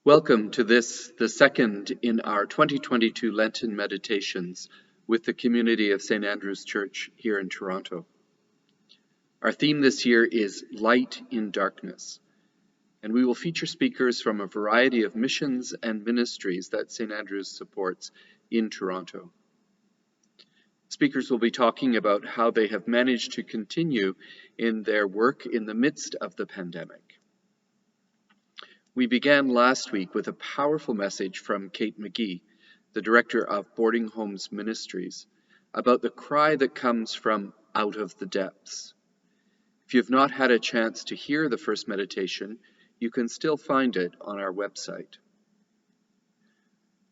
Welcome to this, the second in our 2022 Lenten meditations with the community of St. Andrew's Church here in Toronto. Our theme this year is Light in Darkness, and we will feature speakers from a variety of missions and ministries that St. Andrew's supports in Toronto. Speakers will be talking about how they have managed to continue in their work in the midst of the pandemic. We began last week with a powerful message from Kate McGee, the director of Boarding Homes Ministries, about the cry that comes from out of the depths. If you've not had a chance to hear the first meditation, you can still find it on our website.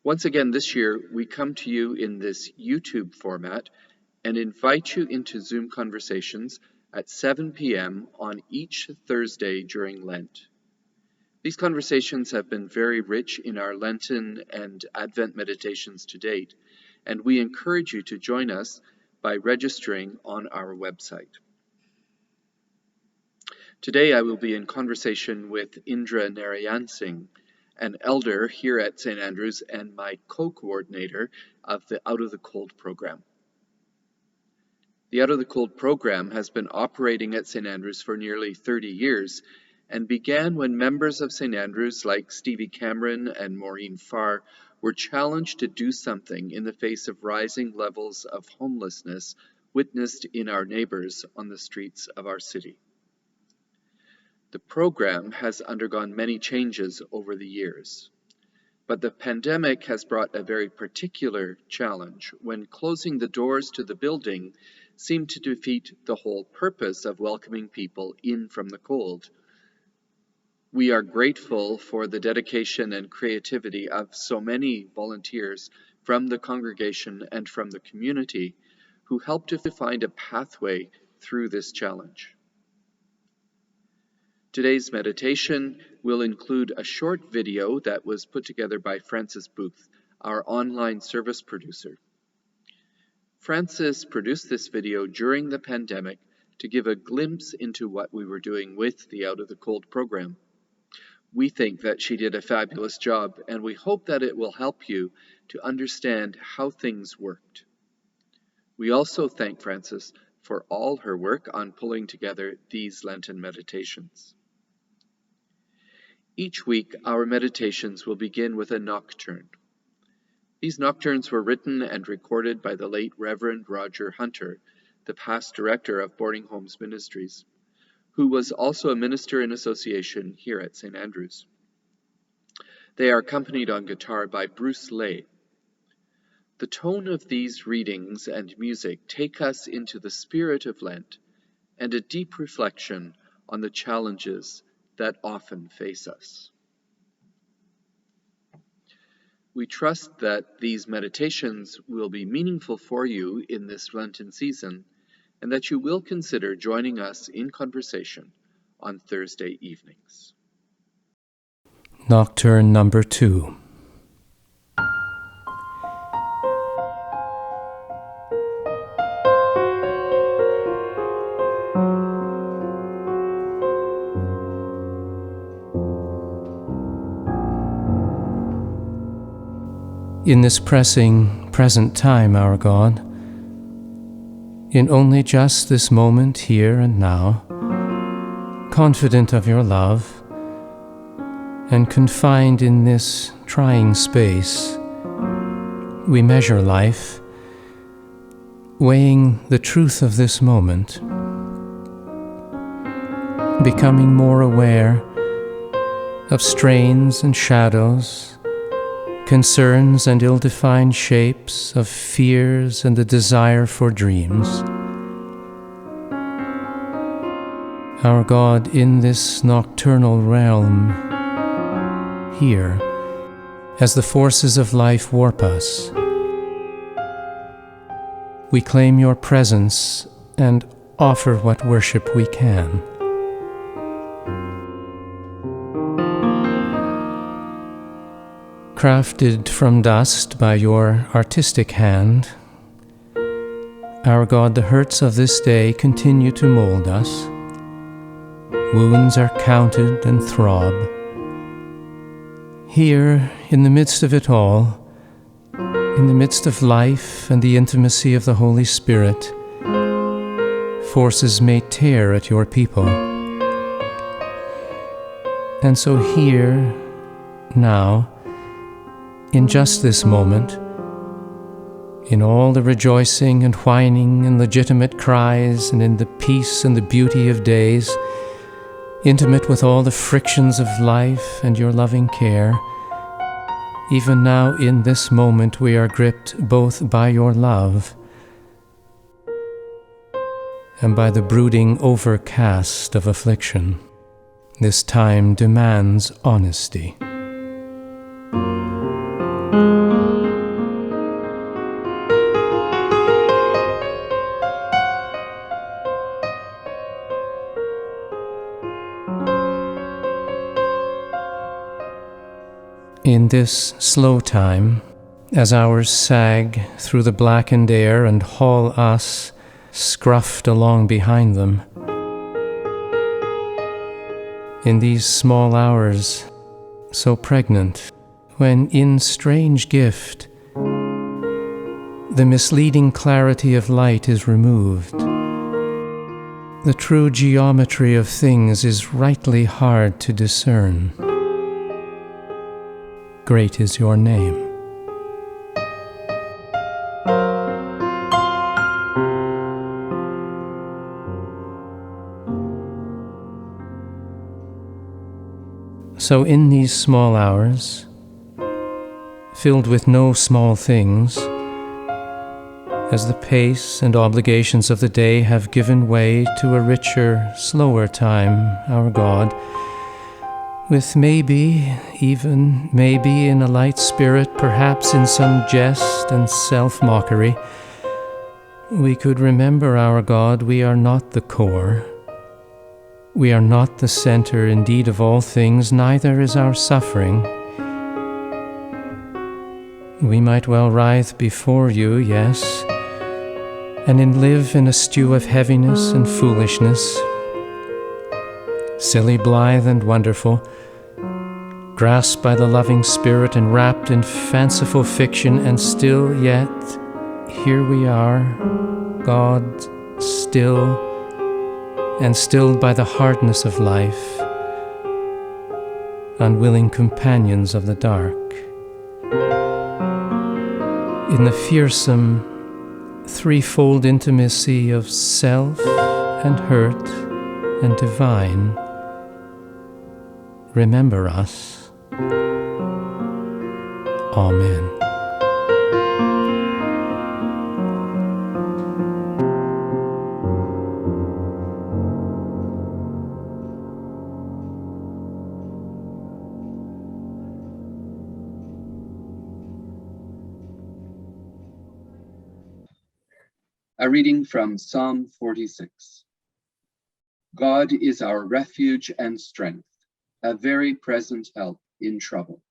Once again this year, we come to you in this YouTube format and invite you into Zoom conversations at 7 p.m. on each Thursday during Lent. These conversations have been very rich in our Lenten and Advent meditations to date, and we encourage you to join us by registering on our website. Today I will be in conversation with Indra Narayan Singh, an elder here at St. Andrew's and my co-coordinator of the Out of the Cold program. The Out of the Cold program has been operating at St. Andrew's for nearly 30 years, and began when members of St. Andrew's like Stevie Cameron and Maureen Farr were challenged to do something in the face of rising levels of homelessness witnessed in our neighbors on the streets of our city. The program has undergone many changes over the years, but the pandemic has brought a very particular challenge when closing the doors to the building seemed to defeat the whole purpose of welcoming people in from the cold. We are grateful for the dedication and creativity of so many volunteers from the congregation and from the community who helped to find a pathway through this challenge. Today's meditation will include a short video that was put together by Francis Booth, our online service producer. Francis produced this video during the pandemic to give a glimpse into what we were doing with the Out of the Cold program. We think that she did a fabulous job, and we hope that it will help you to understand how things worked. We also thank Frances for all her work on pulling together these Lenten meditations. Each week, our meditations will begin with a nocturne. These nocturnes were written and recorded by the late Reverend Roger Hunter, the past director of Boarding Homes Ministries, who was also a minister in association here at St. Andrew's. They are accompanied on guitar by Bruce Lay. The tone of these readings and music take us into the spirit of Lent and a deep reflection on the challenges that often face us. We trust that these meditations will be meaningful for you in this Lenten season, and that you will consider joining us in conversation on Thursday evenings. Nocturne number 2. In this pressing present time, our God, in only just this moment here and now, confident of your love, and confined in this trying space, we measure life, weighing the truth of this moment, becoming more aware of strains and shadows, concerns and ill-defined shapes, of fears and the desire for dreams. Our God, in this nocturnal realm, here, as the forces of life warp us, we claim your presence and offer what worship we can. Crafted from dust by your artistic hand, our God, the hurts of this day continue to mold us. Wounds are counted and throb. Here, in the midst of it all, in the midst of life and the intimacy of the Holy Spirit, forces may tear at your people. And so here, now, in just this moment, in all the rejoicing and whining and legitimate cries, and in the peace and the beauty of days, intimate with all the frictions of life and your loving care, even now in this moment we are gripped both by your love and by the brooding overcast of affliction. This time demands honesty. In this slow time, as hours sag through the blackened air and haul us, scruffed along behind them, in these small hours, so pregnant, when in strange gift, the misleading clarity of light is removed, the true geometry of things is rightly hard to discern. Great is your name. So in these small hours, filled with no small things, as the pace and obligations of the day have given way to a richer, slower time, our God, with maybe in a light spirit, perhaps in some jest and self-mockery, we could remember, our God, we are not the core. We are not the center, indeed, of all things, neither is our suffering. We might well writhe before you, yes, and live in a stew of heaviness and foolishness, silly, blithe, and wonderful, grasped by the loving Spirit and wrapped in fanciful fiction, and still yet here we are, God, still, and stilled by the hardness of life, unwilling companions of the dark. In the fearsome, threefold intimacy of self and hurt and divine, remember us. Amen. A reading from Psalm 46. God is our refuge and strength, a very present help in trouble.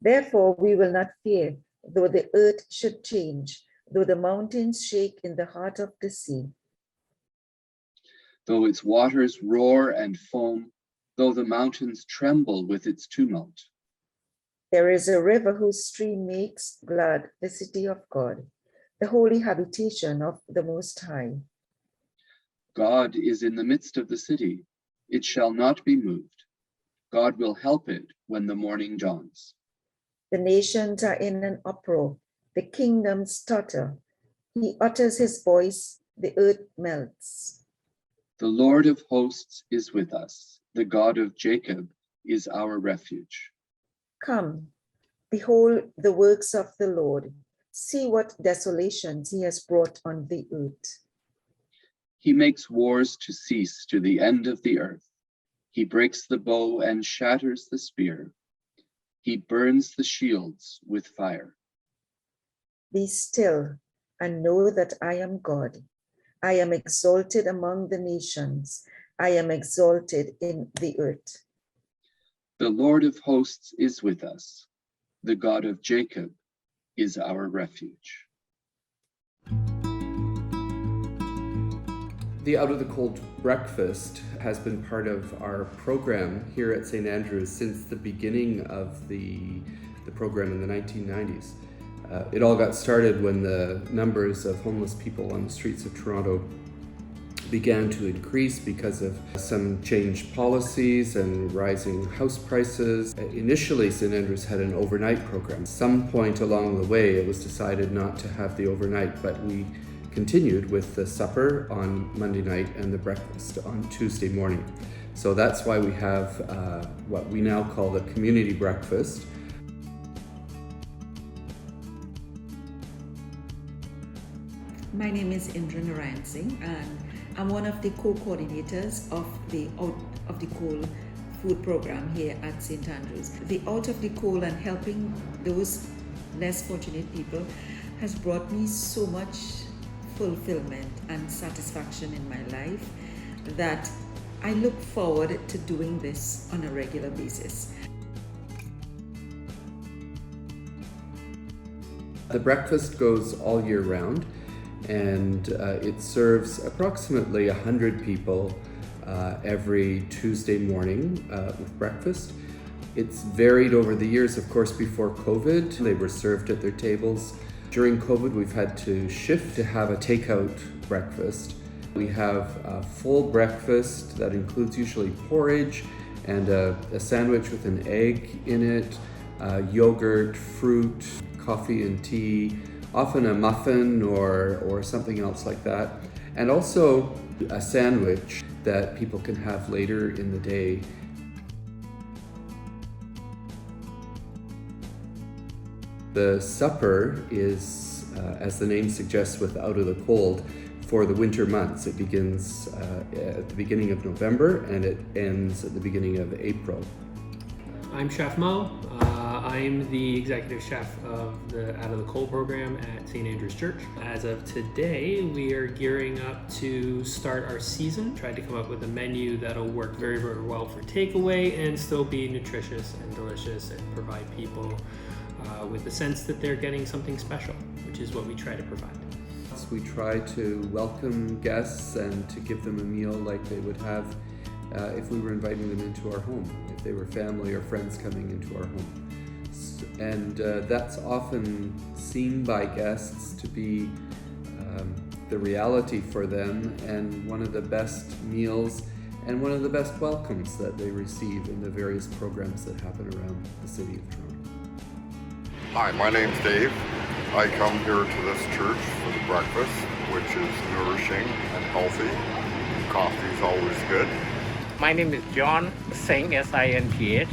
Therefore we will not fear, though the earth should change, though the mountains shake in the heart of the sea. Though its waters roar and foam, though the mountains tremble with its tumult. There is a river whose stream makes glad the city of God, the holy habitation of the Most High. God is in the midst of the city. It shall not be moved. God will help it when the morning dawns. The nations are in an uproar. The kingdoms totter. He utters his voice. The earth melts. The Lord of hosts is with us. The God of Jacob is our refuge. Come, behold the works of the Lord. See what desolations he has brought on the earth. He makes wars to cease to the end of the earth. He breaks the bow and shatters the spear. He burns the shields with fire. Be still and know that I am God. I am exalted among the nations. I am exalted in the earth. The Lord of hosts is with us. The God of Jacob is our refuge. The Out of the Cold breakfast has been part of our program here at St. Andrews since the beginning of the program in the 1990s. It all got started when the numbers of homeless people on the streets of Toronto began to increase because of some changed policies and rising house prices. Initially, St. Andrews had an overnight program. At some point along the way, it was decided not to have the overnight, but we continued with the supper on Monday night and the breakfast on Tuesday morning. So that's why we have what we now call the community breakfast. My name is Indra Narayan Singh, and I'm one of the co-coordinators of the Out of the Cold food program here at St. Andrews. The Out of the Cold and helping those less fortunate people has brought me so much fulfillment and satisfaction in my life that I look forward to doing this on a regular basis. The breakfast goes all year round, and it serves approximately 100 people every Tuesday morning with breakfast. It's varied over the years. Of course, before COVID, they were served at their tables. During COVID, we've had to shift to have a takeout breakfast. We have a full breakfast that includes usually porridge and a sandwich with an egg in it, yogurt, fruit, coffee and tea, often a muffin or something else like that, and also a sandwich that people can have later in the day. The supper is, as the name suggests, with Out of the Cold for the winter months. It begins at the beginning of November and it ends at the beginning of April. I'm Chef Mo. I'm the executive chef of the Out of the Cold program at St. Andrew's Church. As of today, we are gearing up to start our season. Tried to come up with a menu that'll work very, very well for takeaway and still be nutritious and delicious and provide people with the sense that they're getting something special, which is what we try to provide. We try to welcome guests and to give them a meal like they would have if we were inviting them into our home, if they were family or friends coming into our home. And that's often seen by guests to be the reality for them and one of the best meals and one of the best welcomes that they receive in the various programs that happen around the city of Toronto. Hi, my name's Dave. I come here to this church for the breakfast, which is nourishing and healthy. Coffee's always good. My name is John Singh, S-I-N-G-H,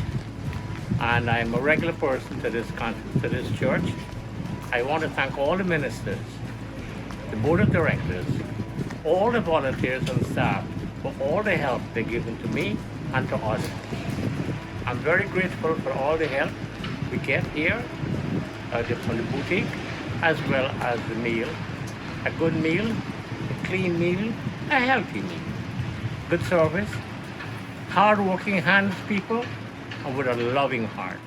and I'm a regular person to this church. I want to thank all the ministers, the board of directors, all the volunteers and staff for all the help they've given to me and to us. I'm very grateful for all the help we get here from the boutique, as well as the meal. A good meal, a clean meal, a healthy meal. Good service, hard-working hands people, and with a loving heart.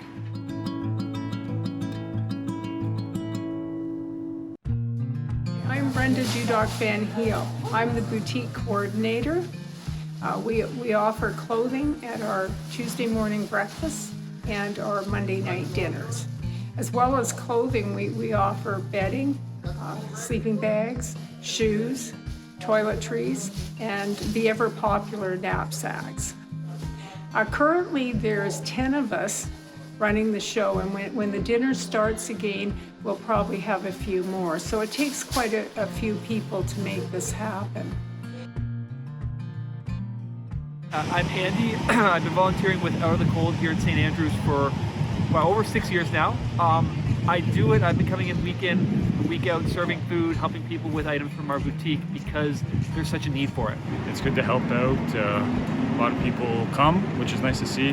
I'm Brenda Judoc Van Heel. I'm the boutique coordinator. We offer clothing at our Tuesday morning breakfast and our Monday night dinners. As well as clothing, we offer bedding, sleeping bags, shoes, toiletries, and the ever-popular knapsacks. Currently, there's 10 of us running the show, and when the dinner starts again, we'll probably have a few more. So it takes quite a few people to make this happen. I'm Andy. I've been volunteering with Out of the Cold here at St. Andrews for over 6 years now. I do it, I've been coming in week out, serving food, helping people with items from our boutique because there's such a need for it. It's good to help out. A lot of people come, which is nice to see,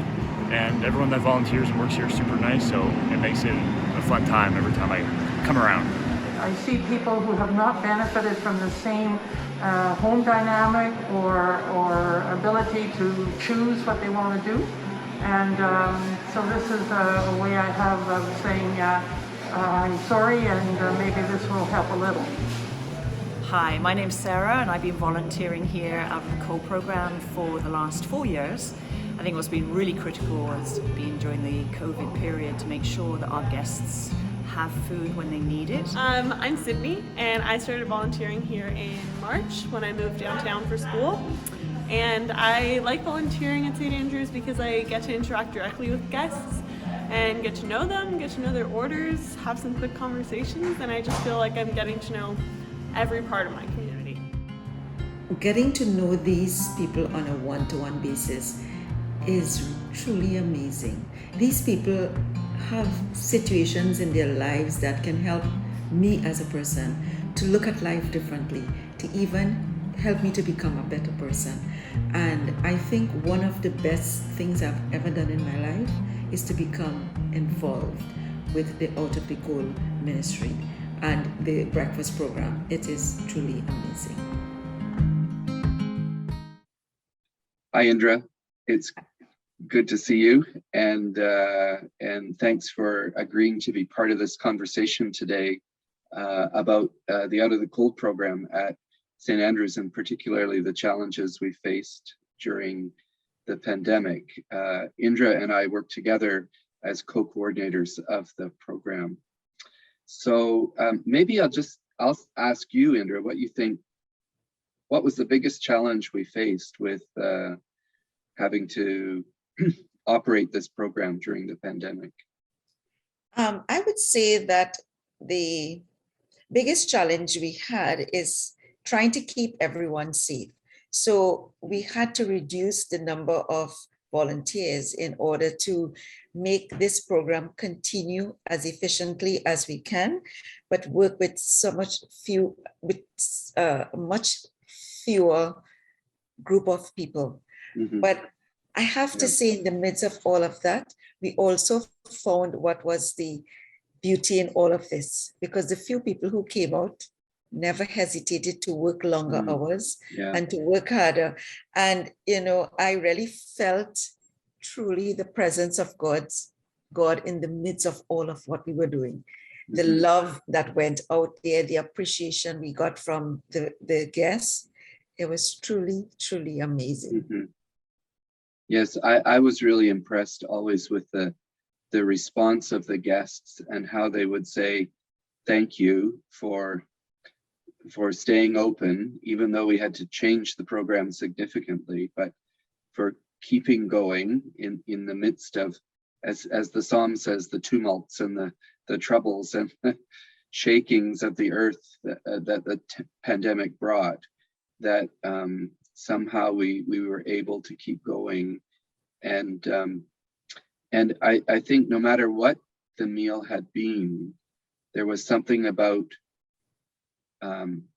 and everyone that volunteers and works here is super nice, so it makes it a fun time every time I come around. I see people who have not benefited from the same home dynamic or ability to choose what they want to do. And so this is a way I have of saying, I'm sorry, and maybe this will help a little. Hi, my name's Sarah and I've been volunteering here at the COLE program for the last 4 years. I think what's been really critical has been during the COVID period to make sure that our guests have food when they need it. I'm Sydney and I started volunteering here in March when I moved downtown for school. And I like volunteering at St. Andrews because I get to interact directly with guests and get to know them, get to know their orders, have some quick conversations, and I just feel like I'm getting to know every part of my community. Getting to know these people on a one-to-one basis is truly amazing. These people have situations in their lives that can help me as a person to look at life differently, to even help me to become a better person. And I think one of the best things I've ever done in my life is to become involved with the Out of the Cold ministry and the breakfast program. It is truly amazing. Hi, Indra. It's good to see you, and thanks for agreeing to be part of this conversation today about the Out of the Cold program at St. Andrews, and particularly the challenges we faced during the pandemic. Indra and I work together as co-coordinators of the program. So maybe I'll ask you, Indra, what you think. What was the biggest challenge we faced with having to operate this program during the pandemic? I would say that the biggest challenge we had is trying to keep everyone safe. So we had to reduce the number of volunteers in order to make this program continue as efficiently as we can, but work with much fewer group of people. Mm-hmm. But I have to say, in the midst of all of that, we also found what was the beauty in all of this, because the few people who came out never hesitated to work longer hours and to work harder. And, I really felt truly the presence of God in the midst of all of what we were doing. The love that went out there, the appreciation we got from the guests, it was truly, truly amazing. Mm-hmm. Yes, I was really impressed always with the response of the guests and how they would say thank you for staying open, even though we had to change the program significantly, but for keeping going in the midst of, as the psalm says, the tumults and the troubles and the shakings of the earth that the pandemic brought, that somehow we were able to keep going. And I think no matter what the meal had been, there was something about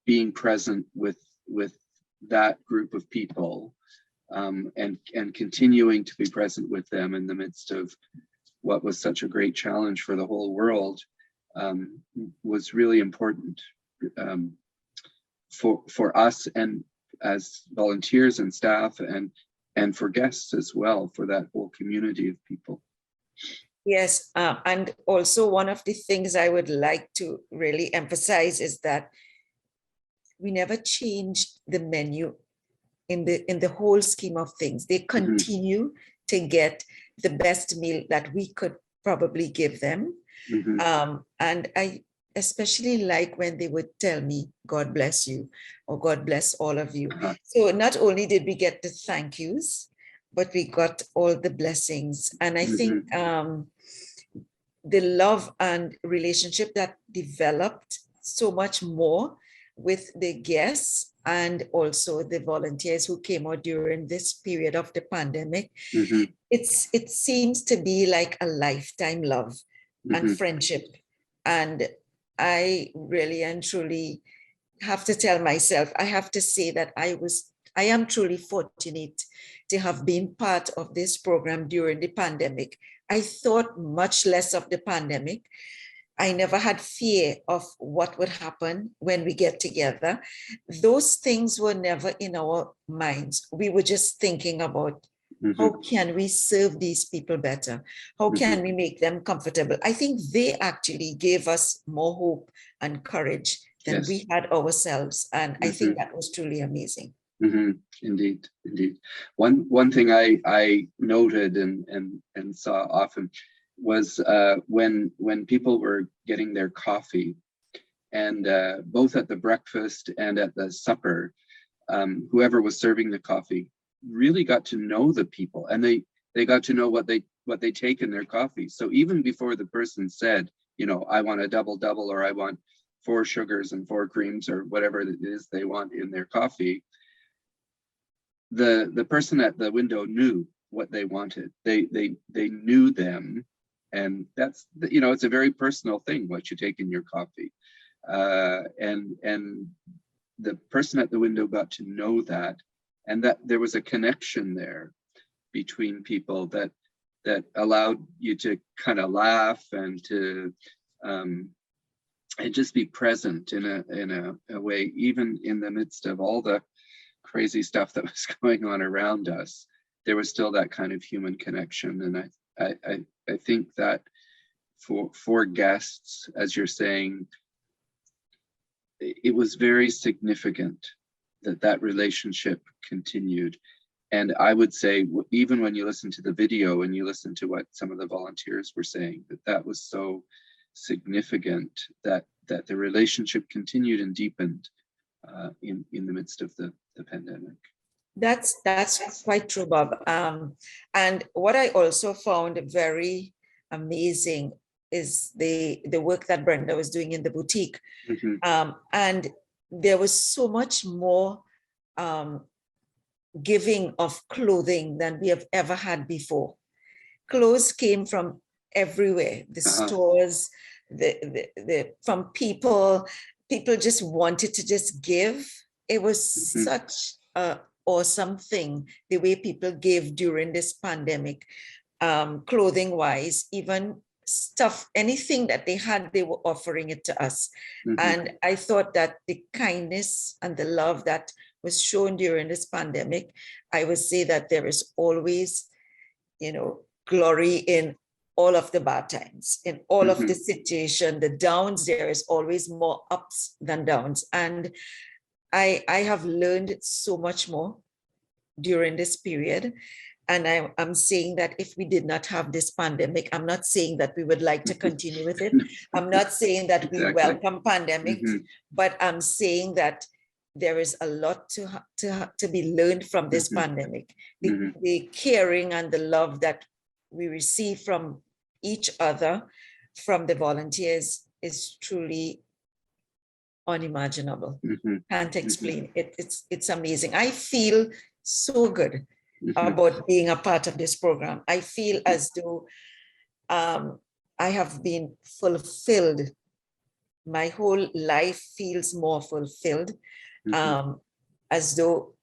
being present with that group of people and continuing to be present with them in the midst of what was such a great challenge for the whole world was really important for us and as volunteers and staff and for guests as well, for that whole community of people. Yes, and also one of the things I would like to really emphasize is that we never changed the menu in the whole scheme of things. They continue to get the best meal that we could probably give them. And I especially like when they would tell me, God bless you, or God bless all of you. So not only did we get the thank yous, but we got all the blessings. And I think the love and relationship that developed so much more with the guests and also the volunteers who came out during this period of the pandemic, it seems to be like a lifetime love and friendship. And I really and truly have to tell myself, I have to say that I am truly fortunate to have been part of this program during the pandemic. I thought much less of the pandemic. I never had fear of what would happen when we get together. Those things were never in our minds. We were just thinking about how can we serve these people better? How can we make them comfortable? I think they actually gave us more hope and courage than Yes. we had ourselves. And I think that was truly amazing. Indeed, indeed. One thing I noted and saw often was when people were getting their coffee, and both at the breakfast and at the supper, whoever was serving the coffee really got to know the people, and they got to know what they take in their coffee. So even before the person said, I want a double, or I want 4 sugars and 4 creams, or whatever it is they want in their coffee, the person at the window knew what they wanted. They knew them, and that's it's a very personal thing what you take in your coffee, and the person at the window got to know that, and that there was a connection there between people that allowed you to kind of laugh and to and just be present in a way, even in the midst of all the crazy stuff that was going on around us. There was still that kind of human connection, and I think that for guests, as you're saying, it was very significant that relationship continued. And I would say, even when you listen to the video and you listen to what some of the volunteers were saying, that was so significant that the relationship continued and deepened in the midst of the pandemic. That's quite true, Bob. And what I also found very amazing is the work that Brenda was doing in the boutique. And there was so much more giving of clothing than we have ever had before. Clothes came from everywhere, the stores, from people just wanted to just give. It was such a awesome thing, the way people gave during this pandemic, clothing wise, even stuff, anything that they had, they were offering it to us. And I thought that the kindness and the love that was shown during this pandemic, I would say that there is always, glory in all of the bad times, in all of the situation, the downs. There is always more ups than downs. And I have learned so much more during this period. And I'm saying that if we did not have this pandemic, I'm not saying that we would like to continue with it. I'm not saying that we welcome pandemics, but I'm saying that there is a lot to be learned from this pandemic. The caring and the love that we receive from each other, from the volunteers, is truly unimaginable. Can't explain it. It's amazing. I feel so good about being a part of this program. I feel as though I have been fulfilled. My whole life feels more fulfilled, as though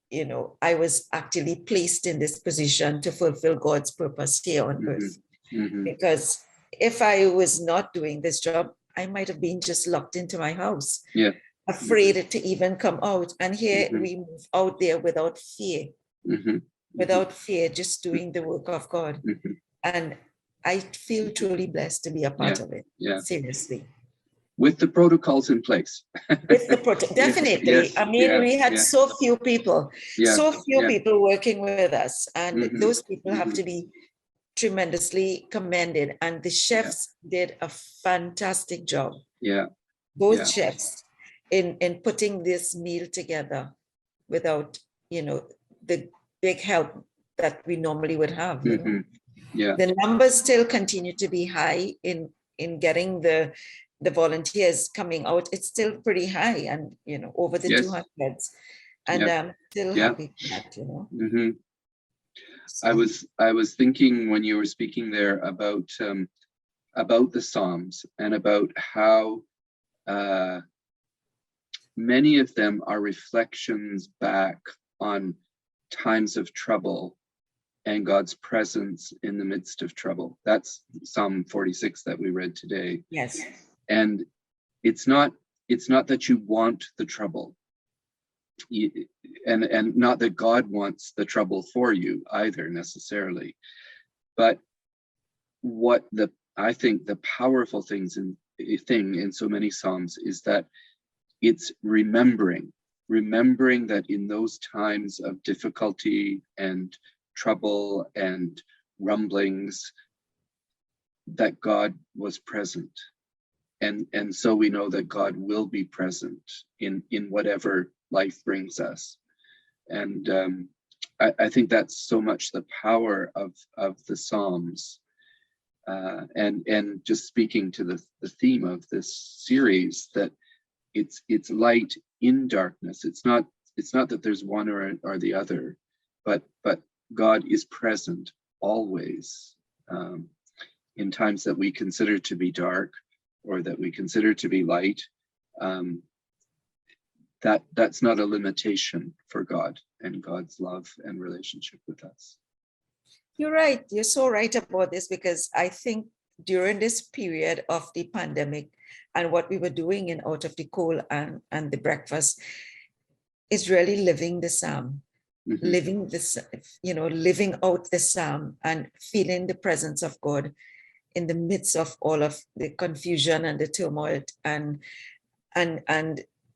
I was actually placed in this position to fulfill God's purpose here on earth. Because if I was not doing this job, I might have been just locked into my house, afraid to even come out. And here we move out there without fear, just doing the work of God. And I feel truly blessed to be a part of it. Seriously. With the protocols in place. Definitely. I mean, we had so few people, people working with us, and those people have to be tremendously commended. And the chefs did a fantastic job. Both chefs in putting this meal together without, the big help that we normally would have. The numbers still continue to be high in getting the volunteers coming out. It's still pretty high, and over the 200s, and I'm still happy with that. I was thinking when you were speaking there about the Psalms, and about how many of them are reflections back on times of trouble and God's presence in the midst of trouble. That's Psalm 46 that we read today. Yes. And it's not that you want the trouble, and not that God wants the trouble for you either necessarily. But what I think the powerful thing in so many Psalms is that it's remembering that in those times of difficulty and trouble and rumblings, that God was present. And so we know that God will be present in whatever life brings us. And I think that's so much the power of the Psalms. And just speaking to the theme of this series, that it's light in darkness. It's not that there's one or the other, but God is present always, in times that we consider to be dark or that we consider to be light. That's not a limitation for God and God's love and relationship with us. You're right. You're so right about this, because I think during this period of the pandemic and what we were doing in Out of the Cold and the breakfast is really living the psalm, living this, living out the psalm and feeling the presence of God in the midst of all of the confusion and the turmoil and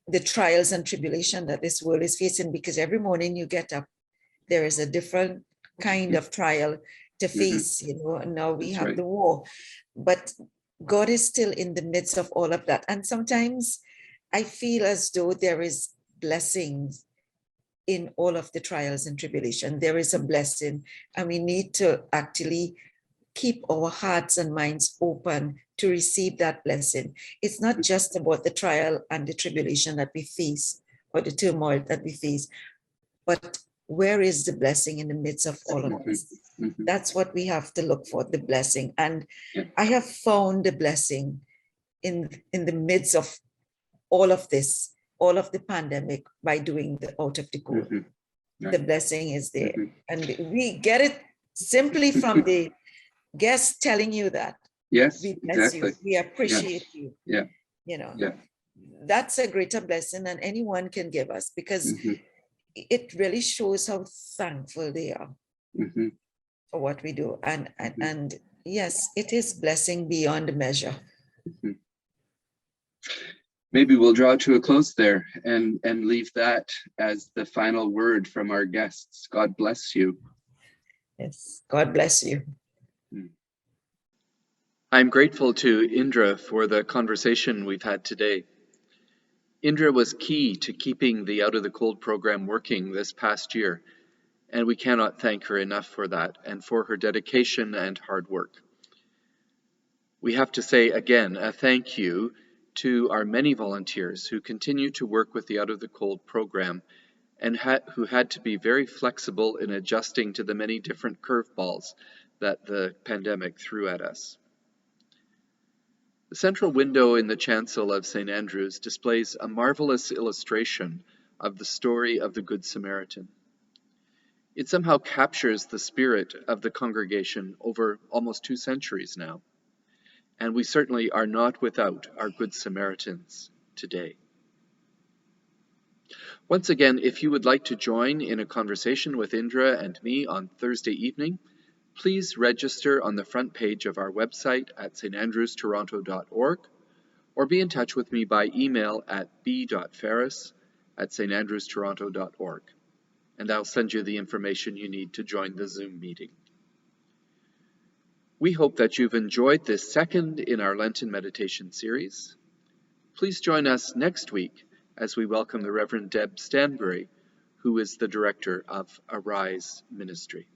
the trials and tribulation that this world is facing. Because every morning you get up, there is a different kind of trial to face, and now we have the war, but God is still in the midst of all of that. And sometimes I feel as though there is blessings in all of the trials and tribulation. There is a blessing, and we need to actually keep our hearts and minds open to receive that blessing. It's not just about the trial and the tribulation that we face or the turmoil that we face, but where is the blessing in the midst of all of this? That's what we have to look for, the blessing. And I have found the blessing in the midst of all of this, all of the pandemic, by doing the Out of the Cold. The blessing is there. And we get it simply from the guests telling you that. Yes, we bless exactly. you. We appreciate you. Yeah. That's a greater blessing than anyone can give us, because it really shows how thankful they are for what we do. And yes, it is blessing beyond measure. Maybe we'll draw to a close there and leave that as the final word from our guests. God bless you. Yes, God bless you. I'm grateful to Indra for the conversation we've had today. Indra was key to keeping the Out of the Cold program working this past year, and we cannot thank her enough for that and for her dedication and hard work. We have to say again a thank you to our many volunteers who continue to work with the Out of the Cold program and who had to be very flexible in adjusting to the many different curveballs that the pandemic threw at us. The central window in the chancel of St. Andrew's displays a marvelous illustration of the story of the Good Samaritan. It somehow captures the spirit of the congregation over almost 2 centuries now, and we certainly are not without our Good Samaritans today. Once again, if you would like to join in a conversation with Indra and me on Thursday evening, please register on the front page of our website at standrewstoronto.org, or be in touch with me by email at b.ferris@standrewstoronto.org, and I'll send you the information you need to join the Zoom meeting. We hope that you've enjoyed this second in our Lenten meditation series. Please join us next week as we welcome the Reverend Deb Stanbury, who is the director of Arise Ministry.